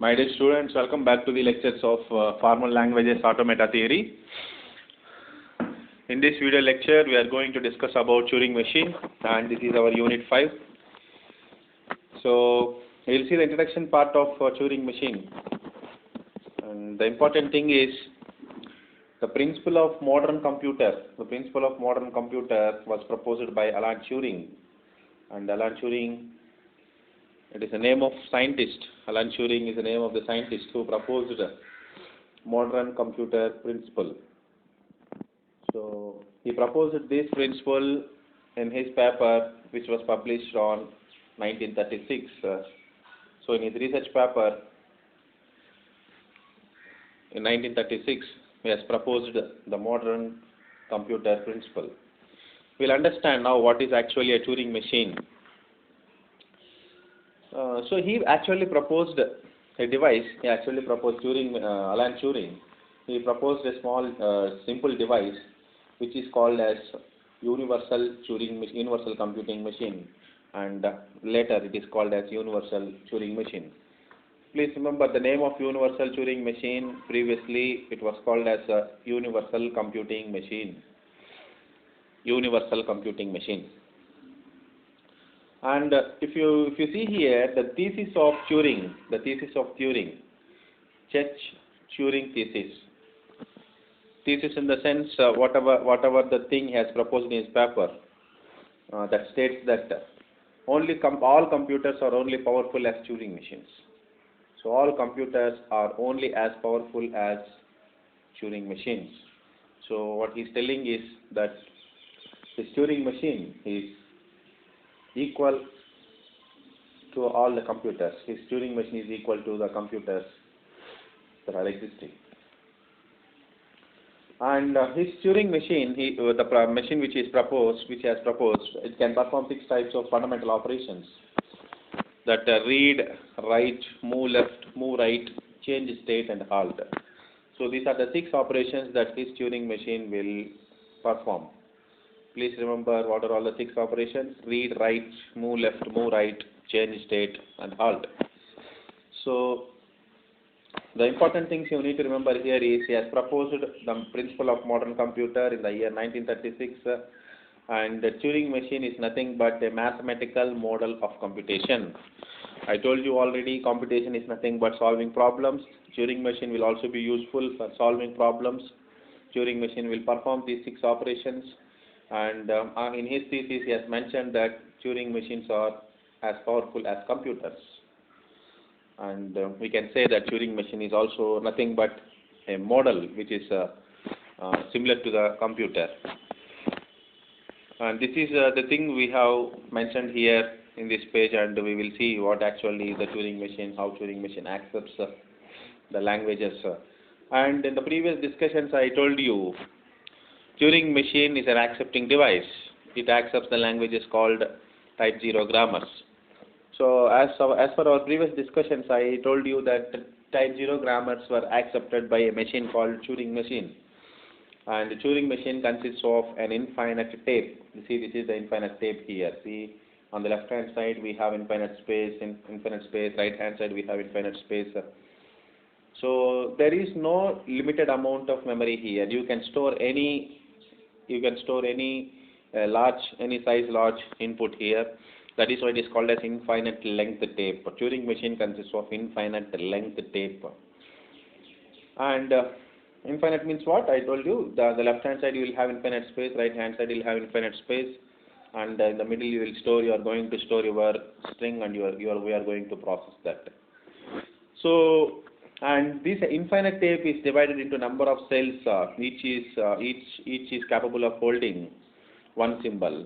My dear students, welcome back to the lectures of Formal Languages Automata Theory. In this video lecture, we are going to discuss about Turing machine, and this is our Unit 5. So, we will see the introduction part of Turing machine. And the important thing is the principle of modern computer. The principle of modern computer was proposed by Alan Turing, and Alan Turing, it is the name of scientist. Alan Turing is the name of the scientist who proposed the modern computer principle. So he proposed this principle in his paper, which was published on 1936. So in his research paper in 1936, he has proposed the modern computer principle. We'll understand now what is actually a Turing machine. So he actually proposed a device. He actually proposed Alan Turing. He proposed a small, simple device, which is called as universal computing machine, and later it is called as universal Turing machine. Please remember the name of universal Turing machine. Previously, it was called as a universal computing machine. Universal computing machine. And if you see here, the thesis of Turing, Church-Turing thesis. Thesis in the sense, whatever the thing he has proposed in his paper, that states that all computers are only powerful as Turing machines. So all computers are only as powerful as Turing machines. So what he's telling is that this Turing machine is equal to all the computers. His Turing machine is equal to the computers that are existing. And his Turing machine, the machine which he has proposed, it can perform 6 types of fundamental operations. That read, write, move left, move right, change state, and halt. So these are the 6 operations that his Turing machine will perform. Please remember what are all the 6 operations: read, write, move left, move right, change state, and halt. So the important things you need to remember here is he has proposed the principle of modern computer in the year 1936, and the Turing machine is nothing but a mathematical model of computation. I told you already, computation is nothing but solving problems. Turing machine will also be useful for solving problems. Turing machine will perform these 6 operations. And in his thesis, he has mentioned that Turing machines are as powerful as computers. And we can say that Turing machine is also nothing but a model which is similar to the computer. And this is the thing we have mentioned here in this page, and we will see what actually is the Turing machine, how Turing machine accepts the languages. And in the previous discussions, I told you, Turing machine is an accepting device. It accepts the languages called type 0 grammars. So as per our previous discussions, I told you that type 0 grammars were accepted by a machine called Turing machine. And the Turing machine consists of an infinite tape. You see, this is the infinite tape here. See, on the left hand side we have infinite space, right hand side we have infinite space. So there is no limited amount of memory here. You can store any size large input here. That is why it is called as infinite length tape. Turing machine consists of infinite length tape. And infinite means what? I told you, the left hand side you will have infinite space, right hand side you will have infinite space, and in the middle you are going to store your string, and we are going to process that. So, and this infinite tape is divided into number of cells. Each is capable of holding one symbol.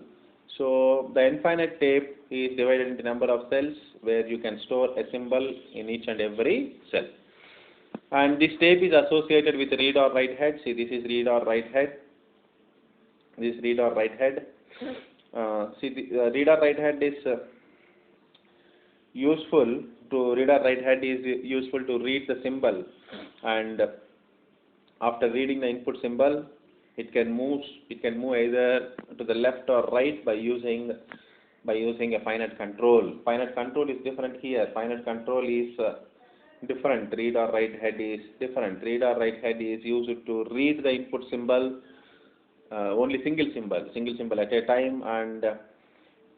So the infinite tape is divided into number of cells where you can store a symbol in each and every cell. And this tape is associated with read or write head. See, this is read or write head. This read or write head. See, the read or write head is useful to read the symbol, and after reading the input symbol, it can move either to the left or right by using a finite control. Finite control is different here. Finite control is different. Read or write head is different. Read or write head is used to read the input symbol, only single symbol at a time, and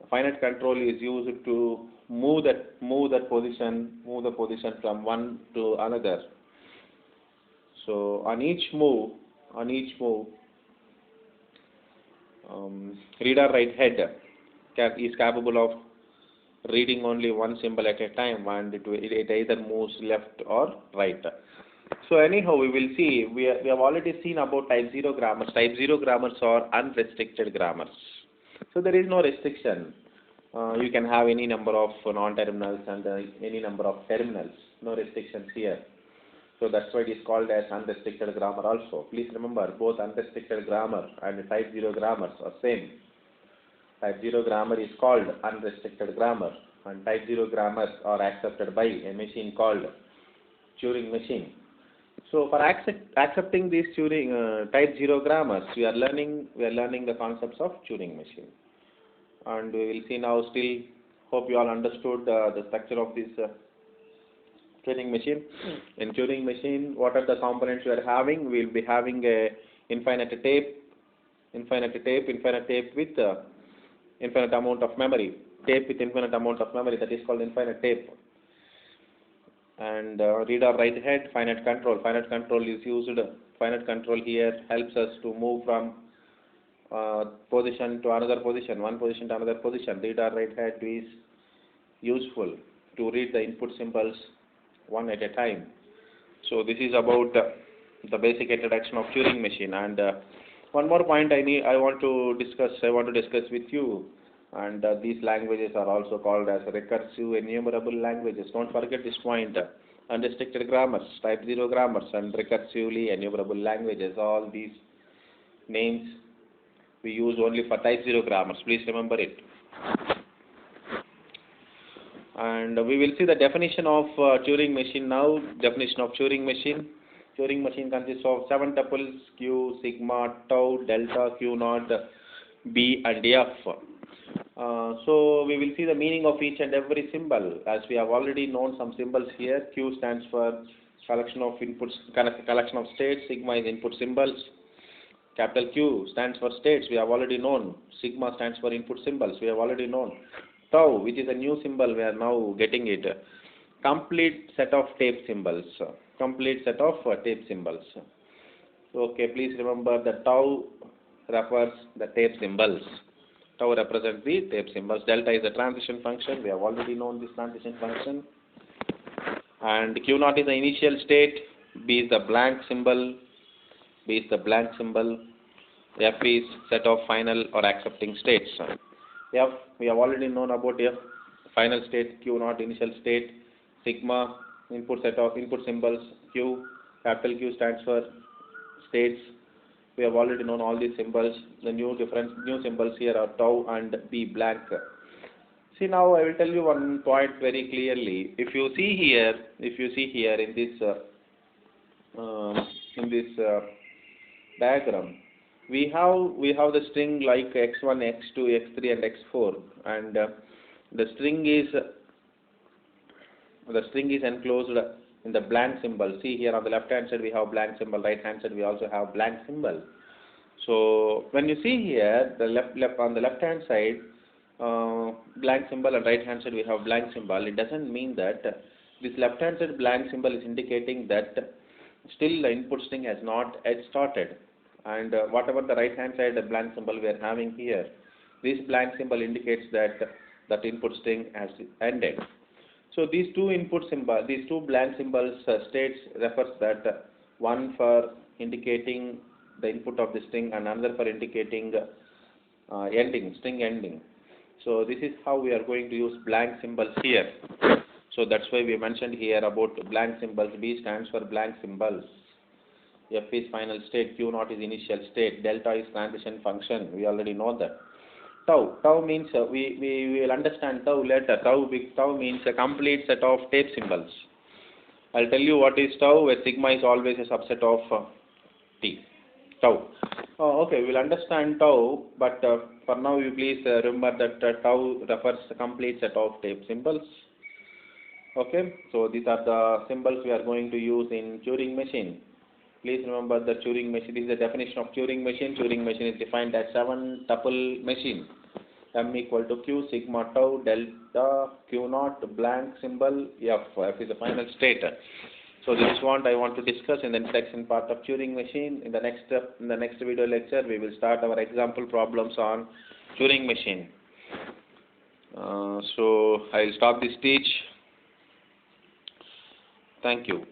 finite control is used to move the position from one to another. So on each move, read or write head is capable of reading only one symbol at a time, and it either moves left or right. So anyhow, we will see, we have already seen about type 0 grammars. Type 0 grammars are unrestricted grammars. So there is no restriction. You can have any number of non-terminals and any number of terminals. No restrictions here. So that's why it is called as unrestricted grammar also. Please remember, both unrestricted grammar and type 0 grammars are same. Type 0 grammar is called unrestricted grammar, and type 0 grammars are accepted by a machine called Turing machine. So for accepting these Turing type 0 grammars, we are learning the concepts of Turing machine, and we will see now. Still, hope you all understood the structure of this Turing machine. In Turing machine, what are the components we are having? We will be having a infinite tape with infinite amount of memory. Tape with infinite amount of memory, that is called infinite tape. And read or write head, finite control. Finite control is used. Finite control here helps us to move from position to another position, one position to another position. Read or write head is useful to read the input symbols one at a time. So this is about the basic introduction of Turing machine. And one more point I want to discuss with you. And these languages are also called as recursive enumerable languages. Don't forget this point. Unrestricted grammars, type 0 grammars, and recursively enumerable languages. All these names we use only for type 0 grammars. Please remember it. And we will see the definition of Turing machine now. Definition of Turing machine. Turing machine consists of 7 tuples: Q, sigma, tau, delta, Q naught, B, and F. So we will see the meaning of each and every symbol. As we have already known some symbols here. Q stands for collection of inputs, collection of states. Sigma is input symbols. Capital Q stands for states. We have already known. Sigma stands for input symbols. We have already known. Tau, which is a new symbol, we are now getting it. Complete set of tape symbols. Complete set of tape symbols. Okay, please remember the tau refers the tape symbols. Tau represents the tape symbols. Delta is a transition function. We have already known this transition function. And Q naught is the initial state. B is the blank symbol. F is set of final or accepting states. F, we have already known about F, final state. Q naught, initial state. Sigma, input set of input symbols. Q, capital Q stands for states. We have already known all these symbols. The new symbols here are tau and B, blank. See, now I will tell you one point very clearly. If you see here in this diagram, we have the string like x1, x2, x3, and x4, and the string is enclosed in the blank symbol. See here on the left hand side we have blank symbol, right hand side we also have blank symbol. So when you see here the left on the left hand side blank symbol, and right hand side we have blank symbol, it doesn't mean that this left hand side blank symbol is indicating that still the input string has not yet started, and whatever the right hand side the blank symbol we are having here, this blank symbol indicates that that input string has ended. So these two blank symbols states refers that one for indicating the input of the string and another for indicating string ending. So this is how we are going to use blank symbols here. So that's why we mentioned here about blank symbols. B stands for blank symbols. F is final state. Q naught is initial state. Delta is transition function. We already know that. Tau means we will understand tau later. Tau means a complete set of tape symbols. I'll tell you what is tau, where sigma is always a subset of T. Tau. Okay, we'll understand tau, but for now you please remember that tau refers a complete set of tape symbols. Okay, so these are the symbols we are going to use in Turing machine. Please remember the Turing machine. This is the definition of Turing machine. Turing machine is defined as 7-tuple machine. M equal to Q sigma tau delta Q naught blank symbol F. F is the final state. So this is what I want to discuss in the introduction part of Turing machine. In the next video lecture, we will start our example problems on Turing machine. So I will stop this speech. Thank you.